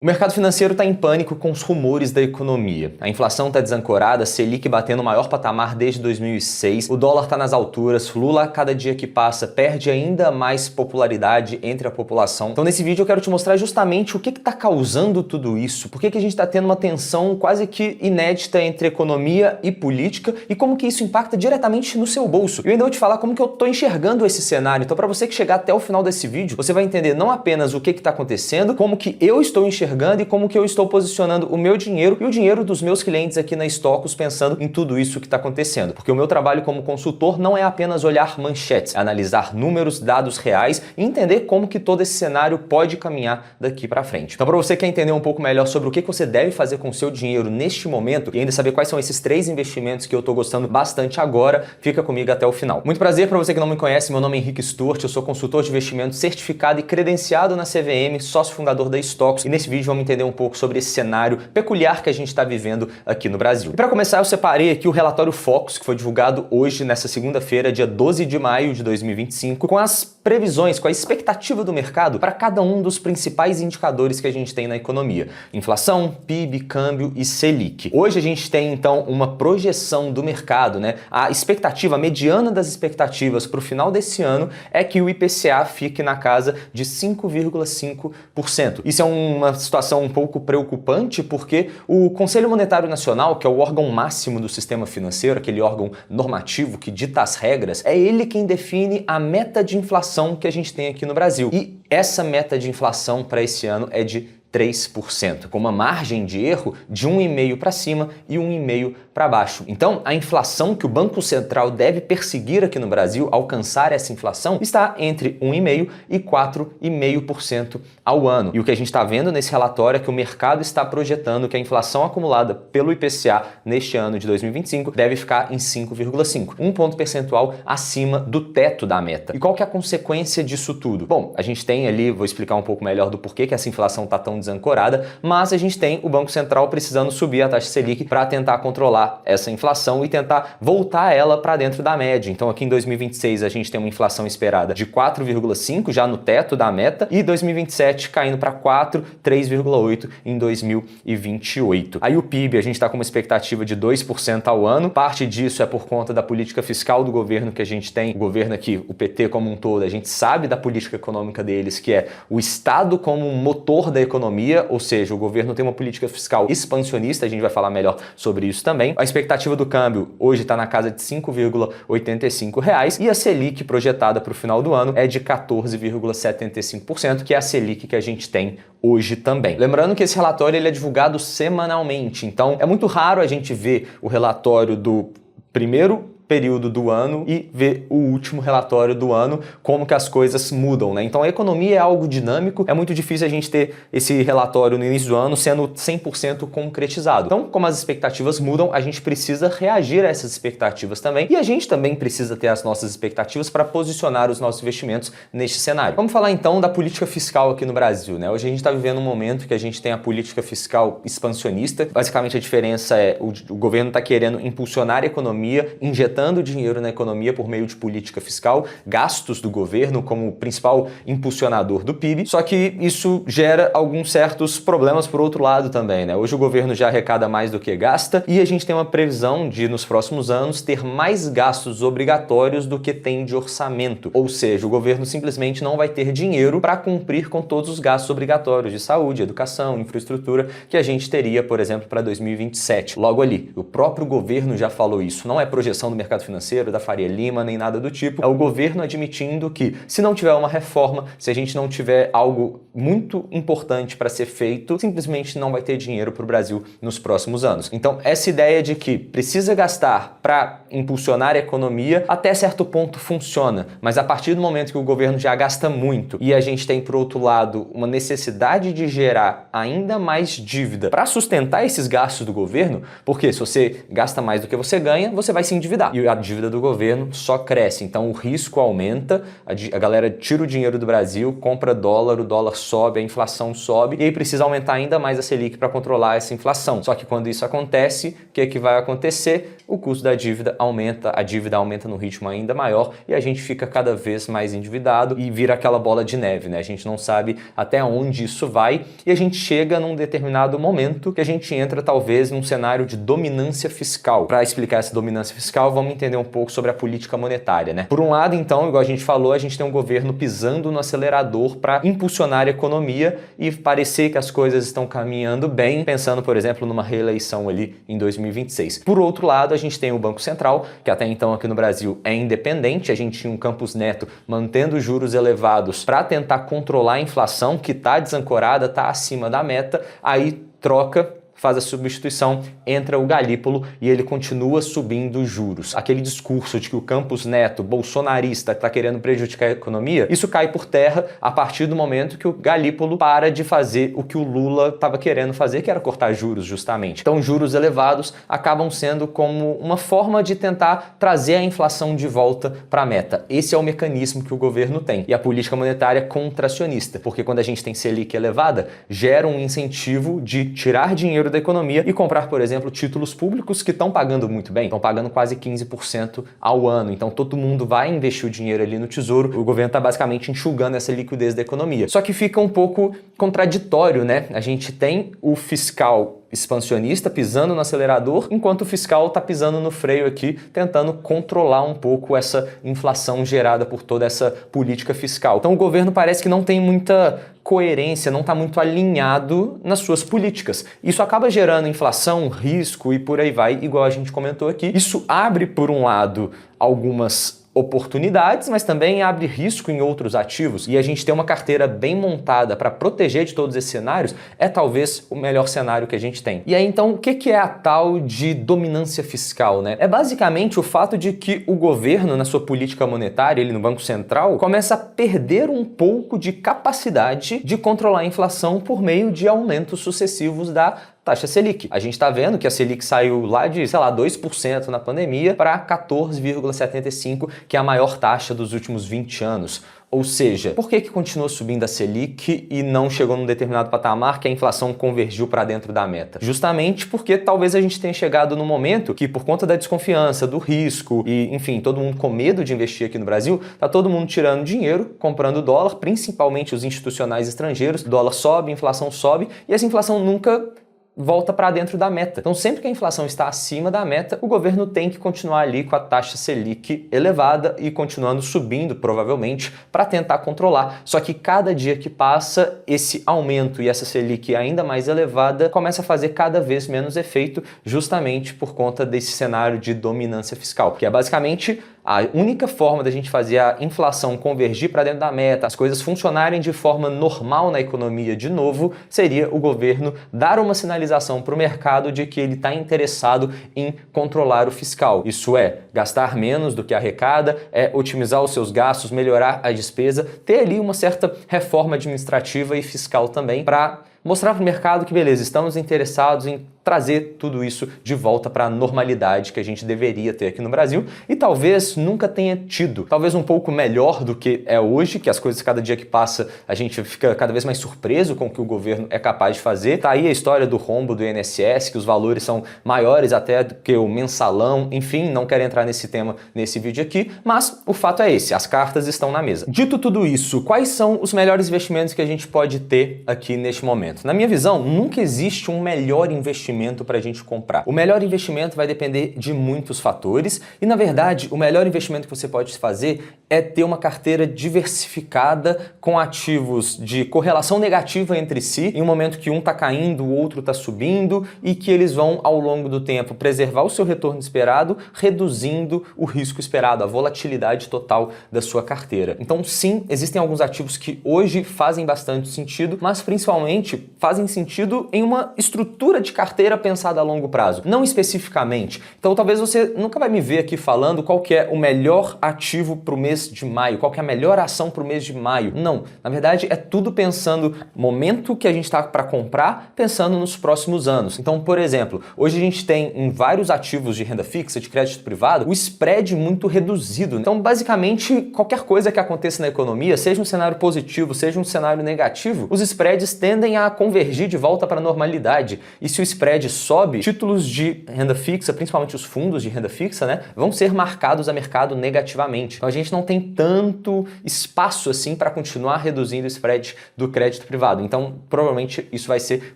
O mercado financeiro está em pânico com os rumores da economia. A inflação está desancorada, Selic batendo o maior patamar desde 2006, o dólar está nas alturas, Lula, a cada dia que passa, perde ainda mais popularidade entre a população. Então nesse vídeo eu quero te mostrar justamente o que está causando tudo isso, por que a gente está tendo uma tensão quase que inédita entre economia e política e como que isso impacta diretamente no seu bolso. Eu ainda vou te falar como que eu estou enxergando esse cenário, então para você que chegar até o final desse vídeo, você vai entender não apenas o que está acontecendo, como que eu estou enxergando e como que eu estou posicionando o meu dinheiro e o dinheiro dos meus clientes aqui na Stocos pensando em tudo isso que está acontecendo. Porque o meu trabalho como consultor não é apenas olhar manchetes, é analisar números, dados reais e entender como que todo esse cenário pode caminhar daqui para frente. Então para você que quer entender um pouco melhor sobre o que você deve fazer com o seu dinheiro neste momento e ainda saber quais são esses 3 investimentos que eu estou gostando bastante agora, fica comigo até o final. Muito prazer, para você que não me conhece, meu nome é Henrique Sturte, eu sou consultor de investimentos certificado e credenciado na CVM, sócio fundador da Stocos, e nesse vídeo vamos entender um pouco sobre esse cenário peculiar que a gente está vivendo aqui no Brasil. E para começar, eu separei aqui o relatório Focus, que foi divulgado hoje, nessa segunda-feira, dia 12 de maio de 2025, com as previsões, com a expectativa do mercado para cada um dos principais indicadores que a gente tem na economia. Inflação, PIB, câmbio e Selic. Hoje a gente tem, então, uma projeção do mercado, né? A expectativa, a mediana das expectativas para o final desse ano é que o IPCA fique na casa de 5,5%. Isso é uma situação um pouco preocupante porque o Conselho Monetário Nacional, que é o órgão máximo do sistema financeiro, aquele órgão normativo que dita as regras, é ele quem define a meta de inflação que a gente tem aqui no Brasil. E essa meta de inflação para esse ano é de 3%, com uma margem de erro de 1,5% para cima e 1,5% para baixo. Então, a inflação que o Banco Central deve perseguir aqui no Brasil, alcançar essa inflação, está entre 1,5% e 4,5% ao ano. E o que a gente está vendo nesse relatório é que o mercado está projetando que a inflação acumulada pelo IPCA neste ano de 2025 deve ficar em 5,5%, um ponto percentual acima do teto da meta. E qual que é a consequência disso tudo? Bom, a gente tem ali, vou explicar um pouco melhor do porquê que essa inflação está tão desancorada, mas a gente tem o Banco Central precisando subir a taxa Selic para tentar controlar essa inflação e tentar voltar ela para dentro da média. Então aqui em 2026 a gente tem uma inflação esperada de 4,5% já no teto da meta e 2027 caindo para 4%, 3,8% em 2028. Aí o PIB a gente está com uma expectativa de 2% ao ano. Parte disso é por conta da política fiscal do governo que a gente tem. O governo aqui, o PT como um todo, a gente sabe da política econômica deles, que é o Estado como um motor da economia, ou seja, o governo tem uma política fiscal expansionista, a gente vai falar melhor sobre isso também. A expectativa do câmbio hoje está na casa de R$ 5,85 e a Selic projetada para o final do ano é de 14,75%, que é a Selic que a gente tem hoje também. Lembrando que esse relatório ele é divulgado semanalmente, então é muito raro a gente ver o relatório do primeiro período do ano e ver o último relatório do ano, como que as coisas mudam, né? Então a economia é algo dinâmico, é muito difícil a gente ter esse relatório no início do ano sendo 100% concretizado. Então, como as expectativas mudam, a gente precisa reagir a essas expectativas também e a gente também precisa ter as nossas expectativas para posicionar os nossos investimentos neste cenário. Vamos falar então da política fiscal aqui no Brasil, né? Hoje a gente está vivendo um momento que a gente tem a política fiscal expansionista. Basicamente a diferença é o governo está querendo impulsionar a economia, injetando dinheiro na economia por meio de política fiscal, gastos do governo como principal impulsionador do PIB, só que isso gera alguns certos problemas por outro lado também, né? Hoje o governo já arrecada mais do que gasta e a gente tem uma previsão de, nos próximos anos, ter mais gastos obrigatórios do que tem de orçamento, ou seja, o governo simplesmente não vai ter dinheiro para cumprir com todos os gastos obrigatórios de saúde, educação, infraestrutura que a gente teria, por exemplo, para 2027. Logo ali, o próprio governo já falou isso, não é projeção do mercado financeiro, da Faria Lima, nem nada do tipo. É o governo admitindo que se não tiver uma reforma, se a gente não tiver algo muito importante para ser feito, simplesmente não vai ter dinheiro para o Brasil nos próximos anos. Então, essa ideia de que precisa gastar para impulsionar a economia, até certo ponto funciona, mas a partir do momento que o governo já gasta muito e a gente tem, por outro lado, uma necessidade de gerar ainda mais dívida para sustentar esses gastos do governo, porque se você gasta mais do que você ganha, você vai se endividar. E e a dívida do governo só cresce. Então o risco aumenta, a galera tira o dinheiro do Brasil, compra dólar, o dólar sobe, a inflação sobe, e aí precisa aumentar ainda mais a Selic para controlar essa inflação. Só que quando isso acontece, o que vai acontecer? O custo da dívida aumenta, a dívida aumenta num ritmo ainda maior e a gente fica cada vez mais endividado e vira aquela bola de neve, né? A gente não sabe até onde isso vai e a gente chega num determinado momento que a gente entra talvez num cenário de dominância fiscal. Para explicar essa dominância fiscal, vamos entender um pouco sobre a política monetária, né? Por um lado, então, igual a gente falou, a gente tem um governo pisando no acelerador para impulsionar a economia e parecer que as coisas estão caminhando bem, pensando, por exemplo, numa reeleição ali em 2026. Por outro lado, a gente tem o Banco Central, que até então aqui no Brasil é independente, a gente tinha um Campos Neto mantendo juros elevados para tentar controlar a inflação, que está desancorada, está acima da meta, aí troca, faz a substituição, entra o Galípolo e ele continua subindo os juros. Aquele discurso de que o Campos Neto, bolsonarista, está querendo prejudicar a economia, isso cai por terra a partir do momento que o Galípolo para de fazer o que o Lula estava querendo fazer, que era cortar juros justamente. Então juros elevados acabam sendo como uma forma de tentar trazer a inflação de volta para a meta. Esse é o mecanismo que o governo tem. E a política monetária é contracionista, porque quando a gente tem Selic elevada, gera um incentivo de tirar dinheiro da economia e comprar, por exemplo, títulos públicos que estão pagando muito bem, estão pagando quase 15% ao ano. Então todo mundo vai investir o dinheiro ali no tesouro, o governo está basicamente enxugando essa liquidez da economia. Só que fica um pouco contraditório, né? A gente tem o fiscal expansionista pisando no acelerador, enquanto o fiscal está pisando no freio aqui, tentando controlar um pouco essa inflação gerada por toda essa política fiscal. Então o governo parece que não tem muita coerência, não está muito alinhado nas suas políticas. Isso acaba gerando inflação, risco e por aí vai, igual a gente comentou aqui. Isso abre, por um lado, algumas oportunidades, mas também abre risco em outros ativos. E a gente ter uma carteira bem montada para proteger de todos esses cenários é talvez o melhor cenário que a gente tem. E aí então, o que é a tal de dominância fiscal, né? É basicamente o fato de que o governo, na sua política monetária, ele no Banco Central, começa a perder um pouco de capacidade de controlar a inflação por meio de aumentos sucessivos da taxa Selic. A gente está vendo que a Selic saiu lá de, 2% na pandemia para 14,75%, que é a maior taxa dos últimos 20 anos. Ou seja, por que continua subindo a Selic e não chegou num determinado patamar que a inflação convergiu para dentro da meta? Justamente porque talvez a gente tenha chegado no momento que, por conta da desconfiança, do risco e, enfim, todo mundo com medo de investir aqui no Brasil, tá todo mundo tirando dinheiro, comprando dólar, principalmente os institucionais estrangeiros, o dólar sobe, a inflação sobe e essa inflação nunca volta para dentro da meta. Então, sempre que a inflação está acima da meta, o governo tem que continuar ali com a taxa Selic elevada e continuando subindo, provavelmente, para tentar controlar. Só que cada dia que passa, esse aumento e essa Selic ainda mais elevada começa a fazer cada vez menos efeito, justamente por conta desse cenário de dominância fiscal, que é basicamente a única forma da gente fazer a inflação convergir para dentro da meta, as coisas funcionarem de forma normal na economia de novo, seria o governo dar uma sinalização para o mercado de que ele está interessado em controlar o fiscal. Isso é, gastar menos do que arrecada, é otimizar os seus gastos, melhorar a despesa, ter ali uma certa reforma administrativa e fiscal também para mostrar para o mercado que, beleza, estamos interessados em trazer tudo isso de volta para a normalidade que a gente deveria ter aqui no Brasil e talvez nunca tenha tido. Talvez um pouco melhor do que é hoje, que as coisas cada dia que passa a gente fica cada vez mais surpreso com o que o governo é capaz de fazer. Tá aí a história do rombo do INSS, que os valores são maiores até do que o mensalão. Enfim, não quero entrar nesse tema nesse vídeo aqui, mas o fato é esse, as cartas estão na mesa. Dito tudo isso, quais são os melhores investimentos que a gente pode ter aqui neste momento? Na minha visão, nunca existe um melhor investimento para a gente comprar. O melhor investimento vai depender de muitos fatores e, na verdade, o melhor investimento que você pode fazer é ter uma carteira diversificada com ativos de correlação negativa entre si, em um momento que um está caindo, o outro está subindo e que eles vão, ao longo do tempo, preservar o seu retorno esperado, reduzindo o risco esperado, a volatilidade total da sua carteira. Então, sim, existem alguns ativos que hoje fazem bastante sentido, mas principalmente fazem sentido em uma estrutura de carteira carteira pensada a longo prazo, não especificamente. Então talvez você nunca vai me ver aqui falando qual que é o melhor ativo para o mês de maio, qual que é a melhor ação para o mês de maio. Não, na verdade é tudo pensando momento que a gente está para comprar, pensando nos próximos anos. Então, por exemplo, hoje a gente tem em vários ativos de renda fixa, de crédito privado, o spread muito reduzido. Então, basicamente, qualquer coisa que aconteça na economia, seja um cenário positivo, seja um cenário negativo, os spreads tendem a convergir de volta para a normalidade. E se o spread sobe, títulos de renda fixa, principalmente os fundos de renda fixa, né, vão ser marcados a mercado negativamente. Então a gente não tem tanto espaço assim para continuar reduzindo o spread do crédito privado. Então provavelmente isso vai ser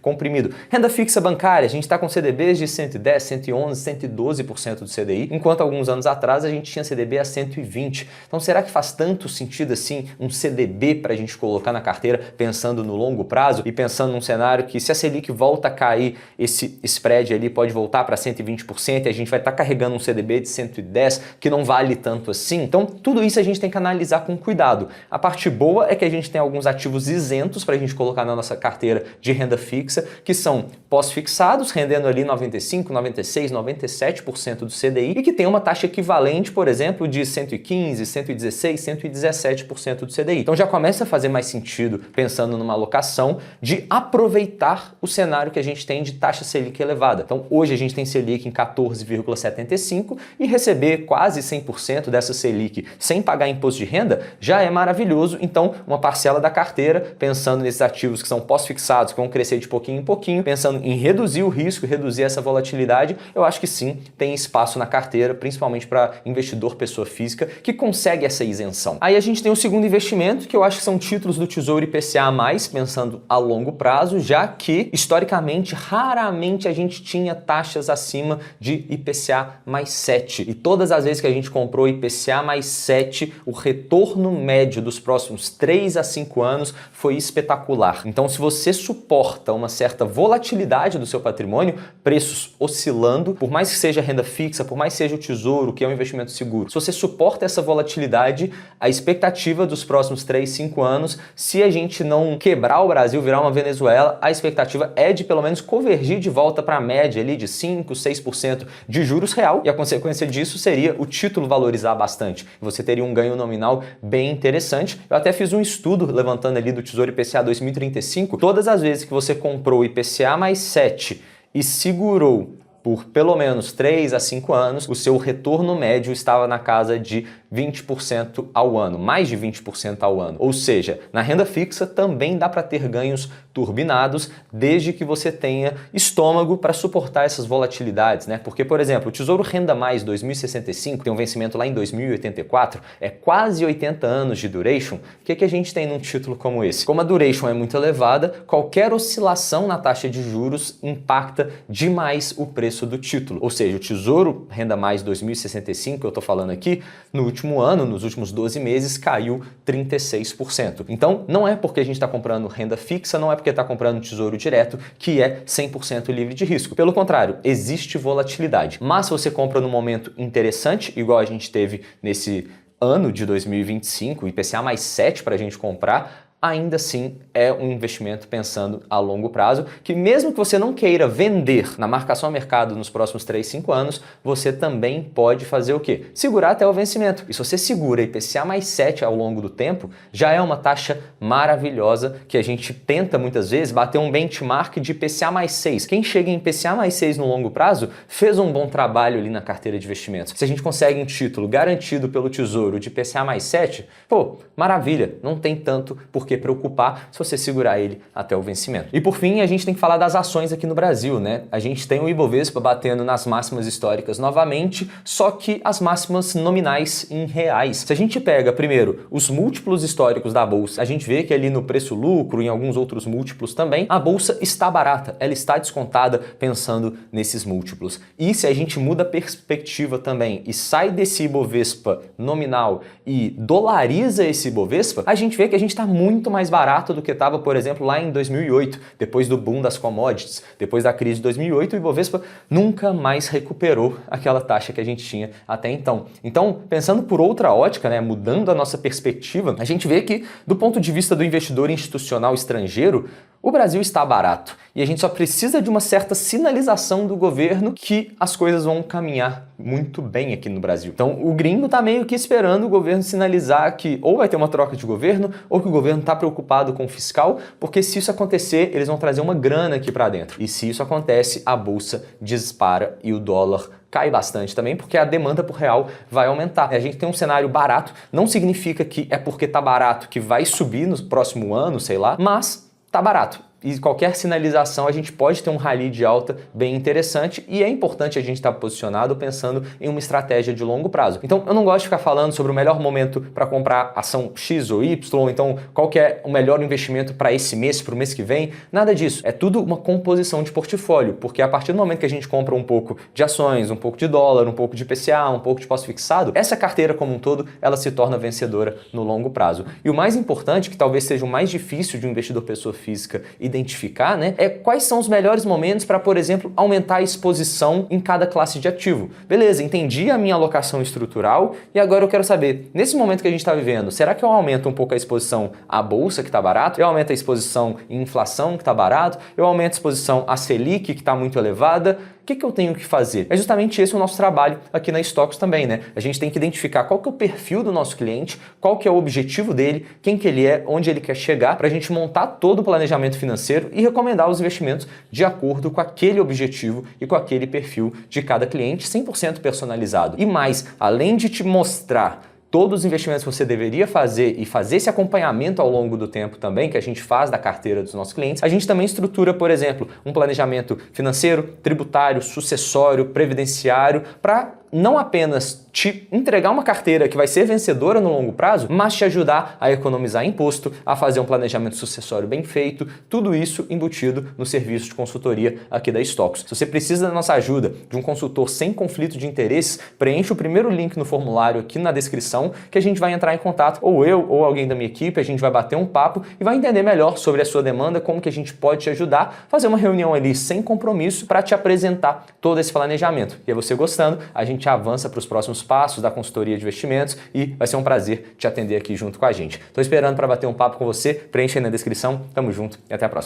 comprimido. Renda fixa bancária, a gente está com CDBs de 110, 111, 112% do CDI, enquanto alguns anos atrás a gente tinha CDB a 120. Então será que faz tanto sentido assim um CDB para a gente colocar na carteira pensando no longo prazo e pensando num cenário que se a Selic volta a cair, esse spread ali pode voltar para 120% e a gente vai estar carregando um CDB de 110 que não vale tanto assim? Então tudo isso a gente tem que analisar com cuidado. A parte boa é que a gente tem alguns ativos isentos para a gente colocar na nossa carteira de renda fixa, que são pós-fixados, rendendo ali 95, 96, 97% do CDI e que tem uma taxa equivalente, por exemplo, de 115, 116, 117% do CDI. Então já começa a fazer mais sentido, pensando numa alocação, de aproveitar o cenário que a gente tem de taxa Selic elevada. Então hoje a gente tem Selic em 14,75 e receber quase 100% dessa Selic sem pagar imposto de renda já é maravilhoso. Então uma parcela da carteira, pensando nesses ativos que são pós-fixados, que vão crescer de pouquinho em pouquinho, pensando em reduzir o risco, reduzir essa volatilidade, eu acho que sim, tem espaço na carteira, principalmente para investidor pessoa física que consegue essa isenção. Aí a gente tem o segundo investimento, que eu acho que são títulos do Tesouro IPCA+, pensando a longo prazo, já que historicamente raramente a gente tinha taxas acima de IPCA mais 7. E todas as vezes que a gente comprou IPCA mais 7, o retorno médio dos próximos 3 a 5 anos foi espetacular. Então, se você suporta uma certa volatilidade do seu patrimônio, preços oscilando, por mais que seja renda fixa, por mais que seja o tesouro, que é um investimento seguro, se você suporta essa volatilidade, a expectativa dos próximos 3, 5 anos, se a gente não quebrar o Brasil, virar uma Venezuela, a expectativa é de pelo menos convergir de volta para a média ali de 5, 6% de juros real, e a consequência disso seria o título valorizar bastante. Você teria um ganho nominal bem interessante. Eu até fiz um estudo levantando ali do Tesouro IPCA 2035, todas as vezes que você comprou IPCA mais 7 e segurou por pelo menos 3 a 5 anos, o seu retorno médio estava na casa de 20% ao ano, mais de 20% ao ano. Ou seja, na renda fixa também dá para ter ganhos turbinados, desde que você tenha estômago para suportar essas volatilidades, né? Porque, por exemplo, o Tesouro Renda Mais 2065 tem um vencimento lá em 2084, é quase 80 anos de duration. O que a gente tem num título como esse? Como a duration é muito elevada, qualquer oscilação na taxa de juros impacta demais o preço do título. Ou seja, o Tesouro Renda Mais 2065, eu estou falando aqui, no último ano, nos últimos 12 meses, caiu 36%. Então, não é porque a gente está comprando renda fixa, não é porque está comprando tesouro direto que é 100% livre de risco. Pelo contrário, existe volatilidade. Mas se você compra num momento interessante, igual a gente teve nesse ano de 2025, IPCA mais 7 para a gente comprar, ainda assim é um investimento pensando a longo prazo, que mesmo que você não queira vender na marcação a mercado nos próximos 3, 5 anos, você também pode fazer o quê? Segurar até o vencimento. E se você segura IPCA mais 7 ao longo do tempo, já é uma taxa maravilhosa que a gente tenta muitas vezes bater um benchmark de IPCA mais 6. Quem chega em IPCA mais 6 no longo prazo fez um bom trabalho ali na carteira de investimentos. Se a gente consegue um título garantido pelo Tesouro de IPCA mais 7, pô, maravilha, não tem tanto por que preocupar se você segurar ele até o vencimento. E por fim, a gente tem que falar das ações aqui no Brasil, né? A gente tem o Ibovespa batendo nas máximas históricas novamente, só que as máximas nominais em reais. Se a gente pega primeiro os múltiplos históricos da bolsa, a gente vê que ali no preço-lucro e em alguns outros múltiplos também, a bolsa está barata, ela está descontada pensando nesses múltiplos. E se a gente muda a perspectiva também e sai desse Ibovespa nominal e dolariza esse Ibovespa, a gente vê que a gente está muito mais barato do que estava, por exemplo, lá em 2008, depois do boom das commodities, depois da crise de 2008, o Ibovespa nunca mais recuperou aquela taxa que a gente tinha até então. Então, pensando por outra ótica, né, mudando a nossa perspectiva, a gente vê que, do ponto de vista do investidor institucional estrangeiro, O Brasil está barato e a gente só precisa de uma certa sinalização do governo que as coisas vão caminhar muito bem aqui no Brasil. Então o gringo tá meio que esperando o governo sinalizar que ou vai ter uma troca de governo ou que o governo tá preocupado com o fiscal, porque se isso acontecer, eles vão trazer uma grana aqui para dentro. E se isso acontece, a bolsa dispara e o dólar cai bastante também, porque a demanda por real vai aumentar. A gente tem um cenário barato, não significa que é porque tá barato que vai subir no próximo ano, sei lá, mas tá barato. E qualquer sinalização a gente pode ter um rally de alta bem interessante e é importante a gente estar posicionado pensando em uma estratégia de longo prazo. Então eu não gosto de ficar falando sobre o melhor momento para comprar ação X ou Y, ou então qual que é o melhor investimento para esse mês, para o mês que vem, nada disso. É tudo uma composição de portfólio, porque a partir do momento que a gente compra um pouco de ações, um pouco de dólar, um pouco de IPCA, um pouco de pós-fixado, essa carteira como um todo, ela se torna vencedora no longo prazo. E o mais importante, que talvez seja o mais difícil de um investidor pessoa física identificar, né, é quais são os melhores momentos para, por exemplo, aumentar a exposição em cada classe de ativo. Beleza, entendi a minha alocação estrutural e agora eu quero saber, nesse momento que a gente está vivendo, será que eu aumento um pouco a exposição à bolsa, que está barato? Eu aumento a exposição em inflação, que está barato? Eu aumento a exposição à Selic, que está muito elevada? O que eu tenho que fazer? É justamente esse o nosso trabalho aqui na Stocks também, né? A gente tem que identificar qual que é o perfil do nosso cliente, qual que é o objetivo dele, quem que ele é, onde ele quer chegar, para a gente montar todo o planejamento financeiro e recomendar os investimentos de acordo com aquele objetivo e com aquele perfil de cada cliente, 100% personalizado. E mais, além de te mostrar todos os investimentos que você deveria fazer e fazer esse acompanhamento ao longo do tempo também, que a gente faz da carteira dos nossos clientes, a gente também estrutura, por exemplo, um planejamento financeiro, tributário, sucessório, previdenciário, para não apenas te entregar uma carteira que vai ser vencedora no longo prazo, mas te ajudar a economizar imposto, a fazer um planejamento sucessório bem feito, tudo isso embutido no serviço de consultoria aqui da Stocks. Se você precisa da nossa ajuda, de um consultor sem conflito de interesses, preencha o primeiro link no formulário aqui na descrição que a gente vai entrar em contato, ou eu ou alguém da minha equipe, a gente vai bater um papo e vai entender melhor sobre a sua demanda, como que a gente pode te ajudar, fazer uma reunião ali sem compromisso para te apresentar todo esse planejamento. E aí você gostando, a gente avança para os próximos passos da consultoria de investimentos e vai ser um prazer te atender aqui junto com a gente. Estou esperando para bater um papo com você, preencha aí na descrição, tamo junto e até a próxima.